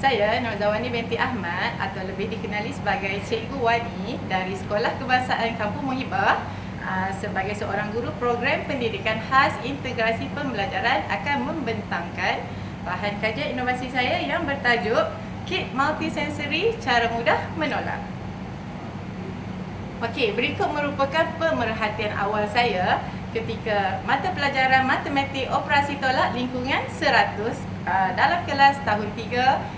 Saya Norzawani binti Ahmad atau lebih dikenali sebagai Cikgu Wani dari Sekolah Kebangsaan Kampung Muhibah sebagai seorang guru program pendidikan khas integrasi pembelajaran akan membentangkan bahan kajian inovasi saya yang bertajuk Kit Multisensory Cara Mudah Menolak. Okey, berikut merupakan pemerhatian awal saya ketika mata pelajaran matematik operasi tolak lingkungan 100 dalam kelas tahun 3.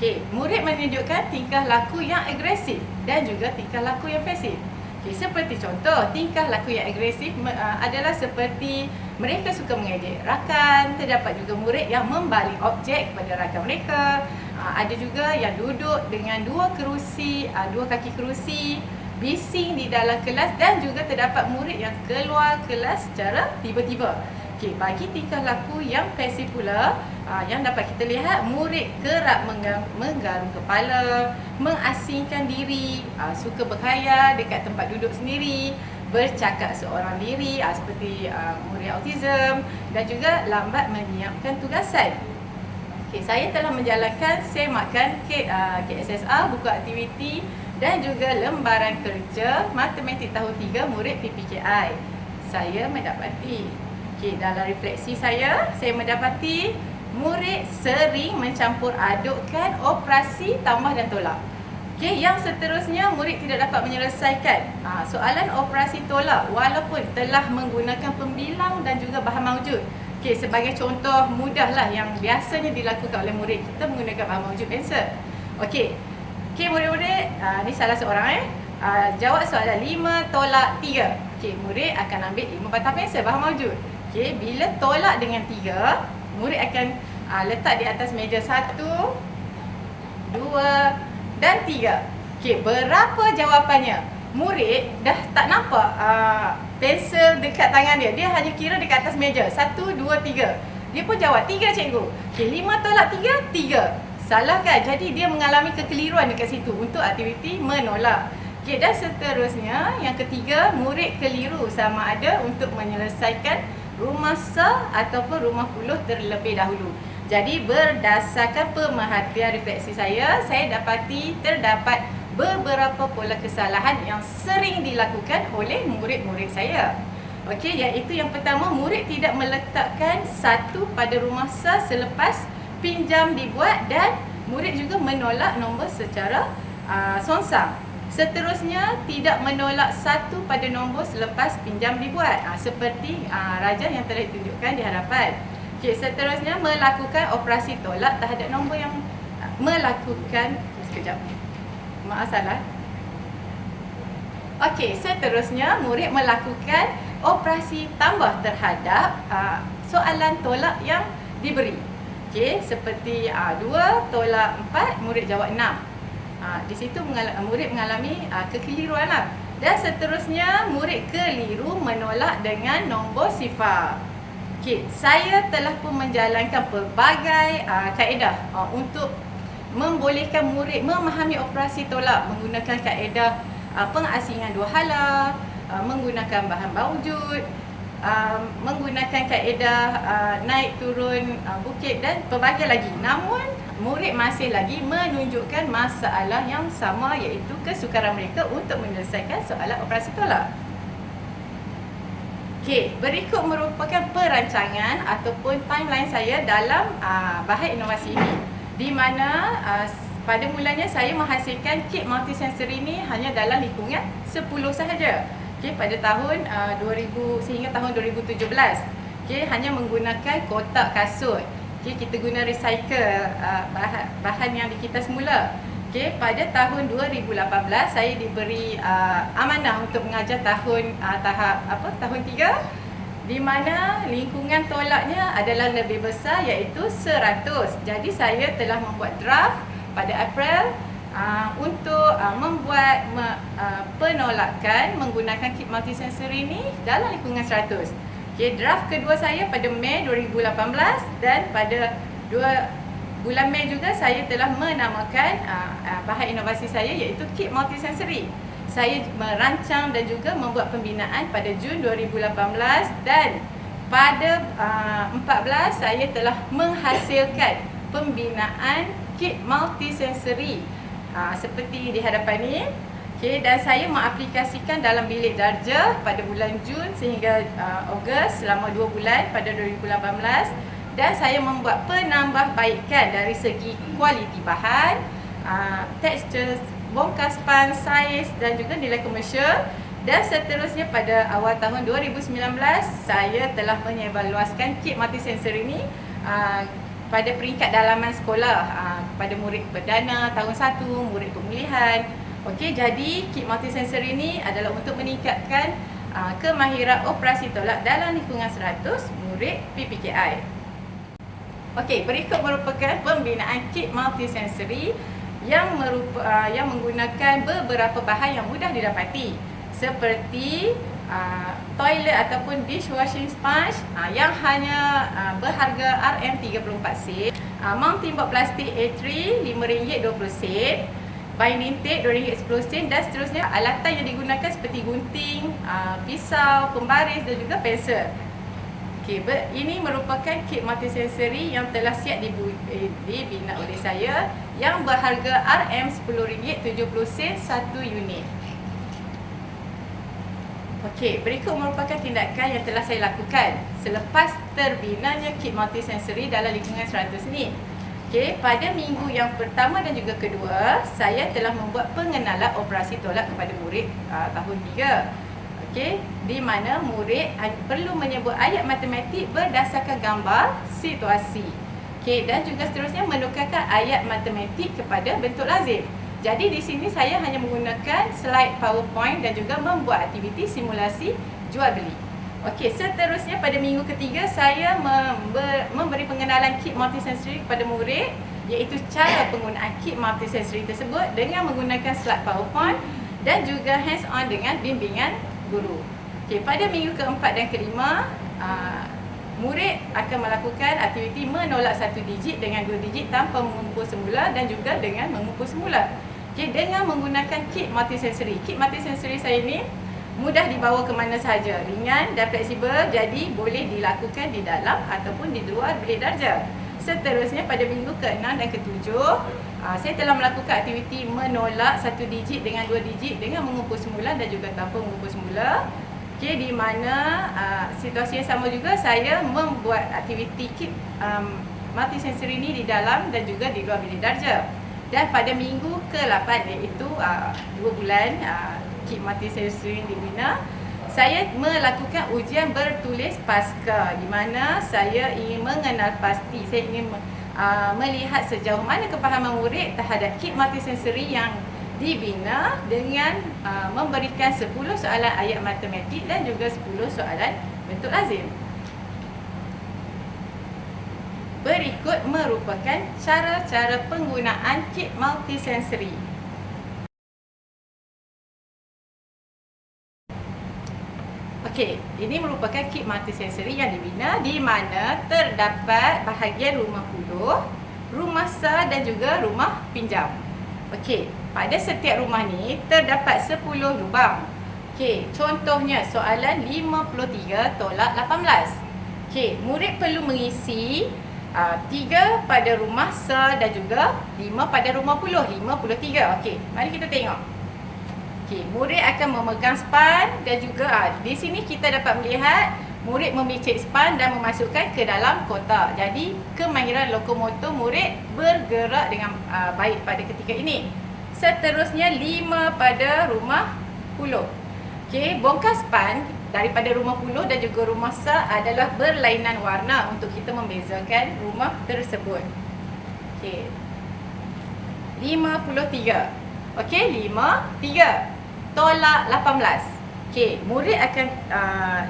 Okey, murid menunjukkan tingkah laku yang agresif dan juga tingkah laku yang pasif. Okey, seperti contoh, tingkah laku yang agresif adalah seperti mereka suka mengejek rakan, terdapat juga murid yang membalik objek kepada rakan mereka. Ada juga yang duduk dengan dua kaki kerusi, bising di dalam kelas dan juga terdapat murid yang keluar kelas secara tiba-tiba. Okey, bagi tingkah laku yang pasif pula, yang dapat kita lihat, murid kerap menggarung kepala, mengasingkan diri, suka berkhayal dekat tempat duduk sendiri, bercakap seorang diri seperti murid autism dan juga lambat menyiapkan tugasan. Okay, saya telah menjalankan semakan KSSR, buku aktiviti dan juga lembaran kerja matematik tahun 3 murid PPKI. Saya mendapati, dalam refleksi saya mendapati murid sering mencampur adukkan operasi tambah dan tolak. Yang seterusnya murid tidak dapat menyelesaikan soalan operasi tolak walaupun telah menggunakan pembilang dan juga bahan mawjud. Sebagai contoh mudahlah yang biasanya dilakukan oleh murid, kita menggunakan bahan mawjud pensel. Murid-murid, ni salah seorang jawab soalan 5 tolak 3. Murid akan ambil 5 batang pensel bahan mawjud. Bila tolak dengan 3, murid akan letak di atas meja 1, 2 dan 3. Berapa jawapannya? Murid dah tak nampak pensel dekat tangan dia. Dia hanya kira dekat atas meja 1, 2, 3. Dia pun jawab 3, cikgu. 5 tolak 3, 3. Salah kan? Jadi dia mengalami kekeliruan dekat situ untuk aktiviti menolak. Dan seterusnya, yang ketiga, murid keliru sama ada untuk menyelesaikan rumah sah ataupun rumah puluh terlebih dahulu. Jadi berdasarkan pemerhatian refleksi saya dapati terdapat beberapa pola kesalahan yang sering dilakukan oleh murid-murid saya. Iaitu yang pertama, murid tidak meletakkan satu pada rumah sah selepas pinjam dibuat dan murid juga menolak nombor secara songsang. Seterusnya, tidak menolak satu pada nombor selepas pinjam dibuat seperti raja yang telah ditunjukkan di hadapan. Seterusnya, melakukan operasi tolak terhadap nombor yang seterusnya, murid melakukan operasi tambah terhadap soalan tolak yang diberi. Seperti 2 tolak 4, murid jawab 6. Di situ murid mengalami kekeliruan lah. Dan seterusnya, murid keliru menolak dengan nombor sifar. Saya telah pun menjalankan pelbagai kaedah untuk membolehkan murid memahami operasi tolak menggunakan kaedah pengasingan dua hala, menggunakan bahan mawjud, menggunakan kaedah naik turun bukit dan pelbagai lagi. Namun murid masih lagi menunjukkan masalah yang sama, iaitu kesukaran mereka untuk menyelesaikan soalan operasi tolak. Berikut merupakan perancangan ataupun timeline saya dalam bahan inovasi ini, di mana pada mulanya saya menghasilkan kit multisensory ini hanya dalam lingkungan 10 sahaja. Pada tahun 2000 sehingga tahun 2017, hanya menggunakan kotak kasut. Kita guna recycle bahan yang kita semula. Pada tahun 2018 saya diberi amanah untuk mengajar tahun 3, di mana lingkungan tolaknya adalah lebih besar, iaitu 100. Jadi saya telah membuat draft pada April untuk membuat penolakan menggunakan kit multisensory ini dalam lingkungan 100. Draft kedua saya pada Mei 2018 dan pada bulan Mei juga saya telah menamakan bahan inovasi saya, iaitu kit multisensory. Saya merancang dan juga membuat pembinaan pada Jun 2018 dan pada 14 saya telah menghasilkan pembinaan kit multisensory seperti di hadapan ni. Okay, dan saya mengaplikasikan dalam bilik darjah pada bulan Jun sehingga Ogos selama 2 bulan pada 2018, dan saya membuat penambahbaikan dari segi kualiti bahan, tekstur, bongkar span, saiz dan juga nilai komersial. Dan seterusnya pada awal tahun 2019 saya telah menyebarluaskan kit multisensory ini pada peringkat dalaman sekolah pada murid perdana, tahun 1, murid pemulihan. Okey, jadi kit multisensory ini adalah untuk meningkatkan kemahiran operasi tolak dalam lingkungan 100 murid PPKI. Okey, berikut merupakan pembinaan kit multisensory yang menggunakan beberapa bahan yang mudah didapati seperti toilet ataupun dishwashing sponge yang hanya berharga RM34 mounting board plastik A3 RM5.20, binding tape RM2.10 dan seterusnya. Alatan yang digunakan seperti gunting, pisau, pembaris dan juga pensel. Okay, ini merupakan kit multisensory yang telah siap dibina oleh saya yang berharga RM10.70 satu unit. Okey, berikut merupakan tindakan yang telah saya lakukan selepas terbinanya kit multisensory dalam lingkungan 100 ni. Okey, pada minggu yang pertama dan juga kedua, saya telah membuat pengenalan operasi tolak kepada murid tahun 3. Okey, di mana murid perlu menyebut ayat matematik berdasarkan gambar situasi. Okey, dan juga seterusnya menukarkan ayat matematik kepada bentuk lazim. Jadi di sini saya hanya menggunakan slide PowerPoint dan juga membuat aktiviti simulasi jual beli. Okey, seterusnya pada minggu ketiga saya memberi pengenalan kit multisensory kepada murid, iaitu cara penggunaan kit multisensory tersebut dengan menggunakan slide PowerPoint dan juga hands on dengan bimbingan guru. Okey, pada minggu keempat dan kelima murid akan melakukan aktiviti menolak 1 digit dengan 2 digit tanpa mengumpul semula dan juga dengan mengumpul semula. Okay, dengan menggunakan kit multisensory. Kit multisensory saya ini mudah dibawa ke mana sahaja, ringan dan fleksibel, jadi boleh dilakukan di dalam ataupun di luar bilik darjah. Seterusnya pada minggu ke-6 dan ke-7 saya telah melakukan aktiviti menolak 1 digit dengan 2 digit dengan mengumpul semula dan juga tanpa mengumpul semula. Okay, di mana situasi yang sama juga saya membuat aktiviti kit multisensory ini di dalam dan juga di luar bilik darjah. Dan pada minggu ke-8 iaitu 2 bulan kit multisensory dibina, saya melakukan ujian bertulis pasca, di mana saya ingin mengenal pasti, saya ingin melihat sejauh mana kefahaman murid terhadap kit multisensory yang dibina dengan memberikan 10 soalan ayat matematik dan juga 10 soalan bentuk lazim. Berikut merupakan cara-cara penggunaan kit multisensory. Okey, ini merupakan kit multisensory yang dibina di mana terdapat bahagian rumah puluh, rumah sah dan juga rumah pinjam. Okey, pada setiap rumah ni terdapat 10 lubang. Okey, contohnya soalan 53 tolak 18. Okey, murid perlu mengisi 3 pada rumah sah dan juga 5 pada rumah puluh, 53. Okey, mari kita tengok. Okey, murid akan memegang span dan juga di sini kita dapat melihat murid memicit span dan memasukkan ke dalam kotak. Jadi, kemahiran lokomotor murid bergerak dengan baik pada ketika ini. Seterusnya 5 pada rumah puluh. Okey, bongkar span daripada rumah puluh dan juga rumah sah adalah berlainan warna untuk kita membezakan rumah tersebut. Okey. 53. Okey, 53 tolak 18. Okey, murid akan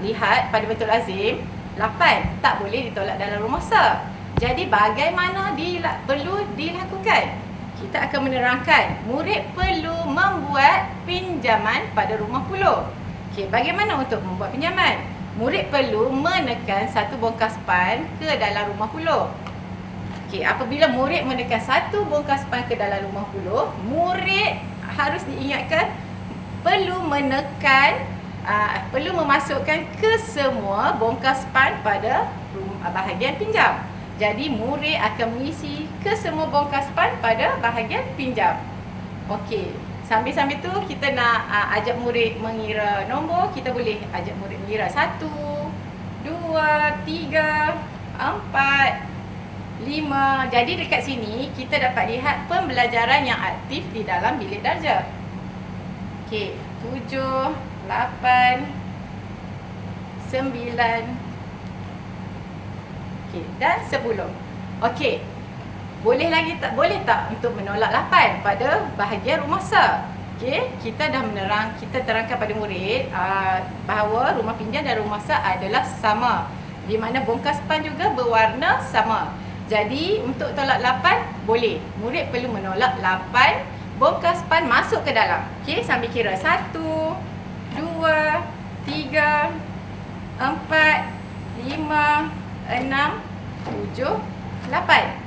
lihat pada bentuk lazim 8 tak boleh ditolak dalam rumah sah. Jadi bagaimana perlu dilakukan? Kita akan menerangkan murid perlu membuat pinjaman pada rumah puluh. Okey, bagaimana untuk membuat pinjaman? Murid perlu menekan satu bongkar span ke dalam rumah puluh. Okey, apabila murid menekan satu bongkar span ke dalam rumah puluh, murid harus diingatkan perlu menekan, perlu memasukkan ke semua bongkar span pada bahagian pinjam. Jadi murid akan mengisi kesemua bongkas span pada bahagian pinjam. Okey. Sambil-sambil tu kita nak ajak murid mengira nombor, kita boleh ajak murid mengira 1, 2, 3, 4, 5. Jadi dekat sini kita dapat lihat pembelajaran yang aktif di dalam bilik darjah. Okey, 7, 8, 9, okey, dan 10. Okey. Boleh tak untuk menolak 8 pada bahagian rumah sah? Okey, kita dah kita terangkan pada murid bahawa rumah pinjam dan rumah sah adalah sama, di mana bongkas span juga berwarna sama. Jadi untuk tolak 8 boleh. Murid perlu menolak 8 bongkas span masuk ke dalam. Okey, sambil kira 1, 2, 3, 4, 5, 6, 7, 8.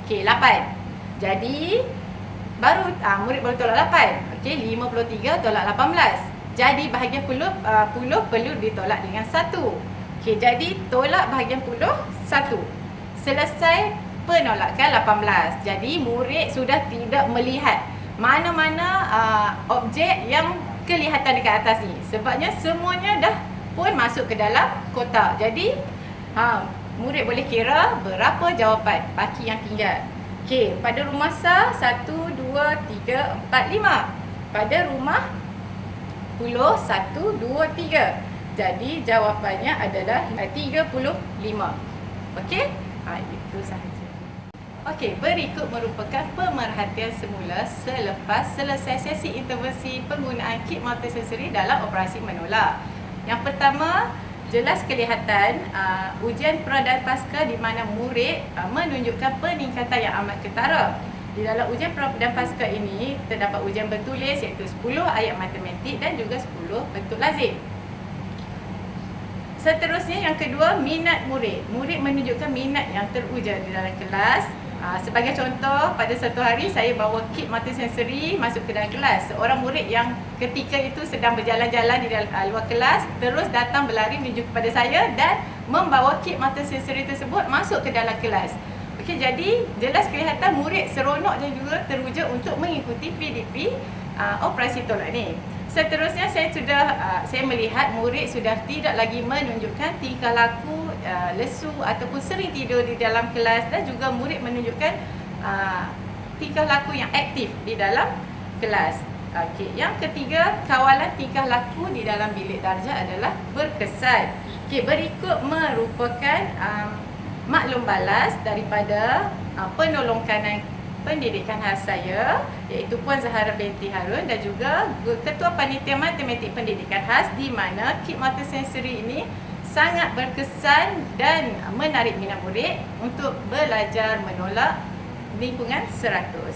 Okey, 8. Jadi baru murid baru tolak 8. Okey, 53 tolak 18. Jadi bahagian puluh perlu ditolak dengan 1. Okey, jadi tolak bahagian puluh 1. Selesai penolakan 18. Jadi murid sudah tidak melihat mana-mana objek yang kelihatan dekat atas ni. Sebabnya semuanya dah pun masuk ke dalam kotak. Jadi murid boleh kira berapa jawapan baki yang tinggal. Okey, pada rumah sah 1, 2, 3, 4, 5. Pada rumah puluh 1, 2, 3. Jadi jawapannya adalah 35. Okey? Itu sahaja. Okey, berikut merupakan pemerhatian semula selepas selesai sesi intervensi penggunaan kit multisensori dalam operasi menolak. Yang pertama, jelas kelihatan ujian pra dan pasca di mana murid menunjukkan peningkatan yang amat ketara. Di dalam ujian pra dan pasca ini terdapat ujian bertulis iaitu 10 ayat matematik dan juga 10 bentuk lazim. Seterusnya yang kedua, minat murid. Murid menunjukkan minat yang teruja di dalam kelas. Sebagai contoh, pada satu hari saya bawa kit multisensori masuk ke dalam kelas. Seorang murid yang ketika itu sedang berjalan-jalan di luar kelas terus datang berlari menuju kepada saya dan membawa kit multisensori tersebut masuk ke dalam kelas. Okey, jadi jelas kelihatan murid seronok dan juga teruja untuk mengikuti PDP operasi tolak ni. Seterusnya saya melihat murid sudah tidak lagi menunjukkan tingkah laku lesu ataupun sering tidur di dalam kelas, dan juga murid menunjukkan tingkah laku yang aktif di dalam kelas. Okey, yang ketiga, kawalan tingkah laku di dalam bilik darjah adalah berkesan. Okey, berikut merupakan maklum balas daripada penolong kanan pendidikan khas saya, iaitu Puan Zahara binti Harun, dan juga Ketua Panitia Matematik Pendidikan Khas, di mana kit multisensori ini sangat berkesan dan menarik minat murid untuk belajar menolak lingkungan 100.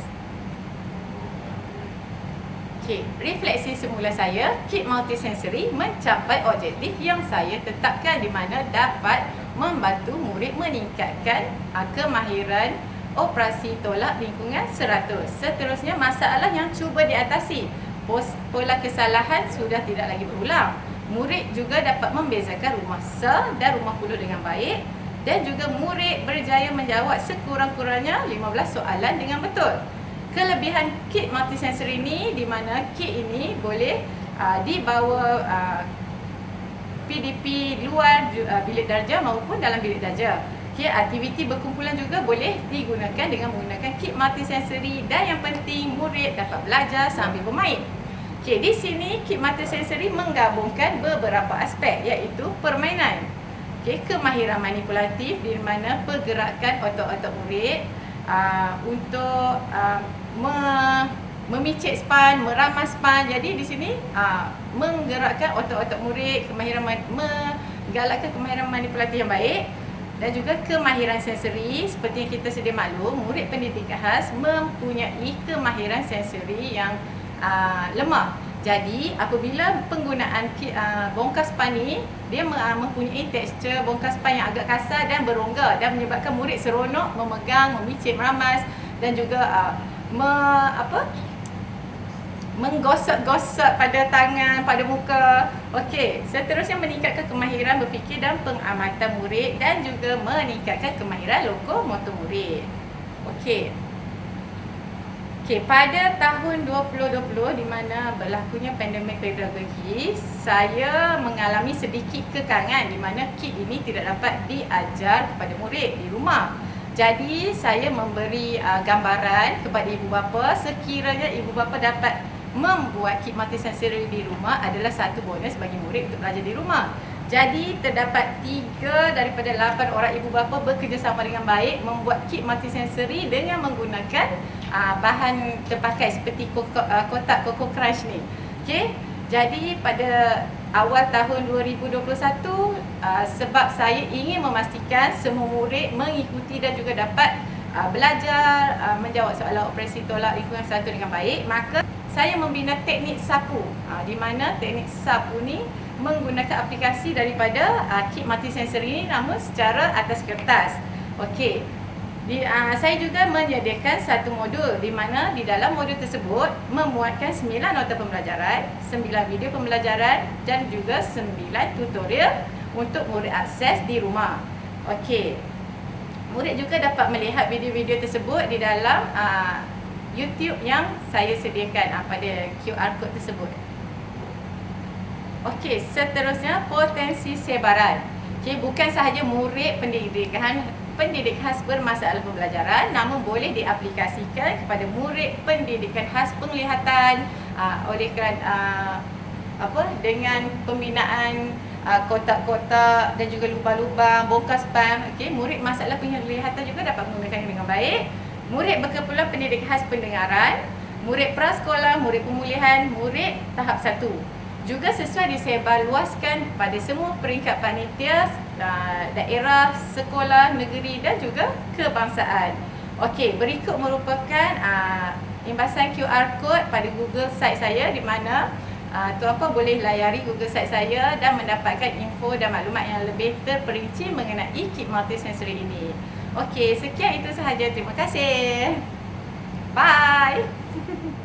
Okey, refleksi semula saya, kit multisensori mencapai objektif yang saya tetapkan, di mana dapat membantu murid meningkatkan kemahiran operasi tolak lingkungan 100. Seterusnya, masalah yang cuba diatasi. Pola kesalahan sudah tidak lagi berulang. Murid juga dapat membezakan rumah sah dan rumah puluh dengan baik, dan juga murid berjaya menjawab sekurang-kurangnya 15 soalan dengan betul. Kelebihan kit multisensori ini, di mana kit ini boleh dibawa PDP luar bilik darjah maupun dalam bilik darjah. Okay, aktiviti berkumpulan juga boleh digunakan dengan menggunakan kit multisensori, dan yang penting murid dapat belajar sambil bermain. Okay, di sini kit multisensori menggabungkan beberapa aspek, iaitu permainan, okay, kemahiran manipulatif, di mana pergerakan otot-otot murid untuk memicit span, meramas span. Jadi di sini menggerakkan otot-otot murid, menggalakkan kemahiran manipulatif yang baik, dan juga kemahiran sensori. Seperti yang kita sedia maklum, murid pendidikan khas mempunyai kemahiran sensori yang lemah. Jadi apabila penggunaan bongkas span ni, dia mempunyai tekstur bongkas span yang agak kasar dan berongga, dan menyebabkan murid seronok memegang, memicit, meramas, dan juga menggosok-gosok pada tangan, pada muka. Okey, seterusnya meningkatkan kemahiran berfikir dan pengamatan murid dan juga meningkatkan kemahiran lokomotor murid. Okey. Okey, pada tahun 2020 di mana berlakunya pandemik pedagogi, saya mengalami sedikit kekangan di mana kit ini tidak dapat diajar kepada murid di rumah. Jadi, saya memberi gambaran kepada ibu bapa sekiranya ibu bapa dapat membuat kit multisensori di rumah adalah satu bonus bagi murid untuk belajar di rumah. Jadi, terdapat 3 daripada 8 orang ibu bapa bekerjasama dengan baik membuat kit multisensori dengan menggunakan bahan terpakai seperti kotak Coco Crunch ni. Okey. Jadi pada awal tahun 2021 sebab saya ingin memastikan semua murid mengikuti dan juga dapat belajar menjawab soalan operasi tolak lingkungan 1 dengan baik, maka saya membina teknik sapu. Di mana teknik sapu ni menggunakan aplikasi daripada kit multisensori ini namun secara atas kertas. Okey. Saya juga menyediakan satu modul di mana di dalam modul tersebut memuatkan 9 nota pembelajaran, 9 video pembelajaran dan juga 9 tutorial untuk murid akses di rumah. Okey. Murid juga dapat melihat video-video tersebut di dalam YouTube yang saya sediakan pada QR code tersebut. Okey, seterusnya potensi sebaran. Okey, bukan sahaja murid pendidik khas bermasalah pembelajaran namun boleh diaplikasikan kepada murid pendidikan khas penglihatan oleh kerana dengan pembinaan kotak-kotak dan juga lubang-lubang, bongkar spam. Okey, murid masalah penglihatan juga dapat menggunakannya dengan baik. Murid berkeperluan pendidik khas pendengaran, murid prasekolah, murid pemulihan, murid tahap 1. Juga sesuai disebarluaskan pada semua peringkat panitia, daerah, sekolah, negeri dan juga kebangsaan. Okey, berikut merupakan imbasan QR code pada Google Site saya di mana tuan-puan boleh layari Google Site saya dan mendapatkan info dan maklumat yang lebih terperinci mengenai kit multisensori ini. Okey, sekian itu sahaja. Terima kasih. Bye.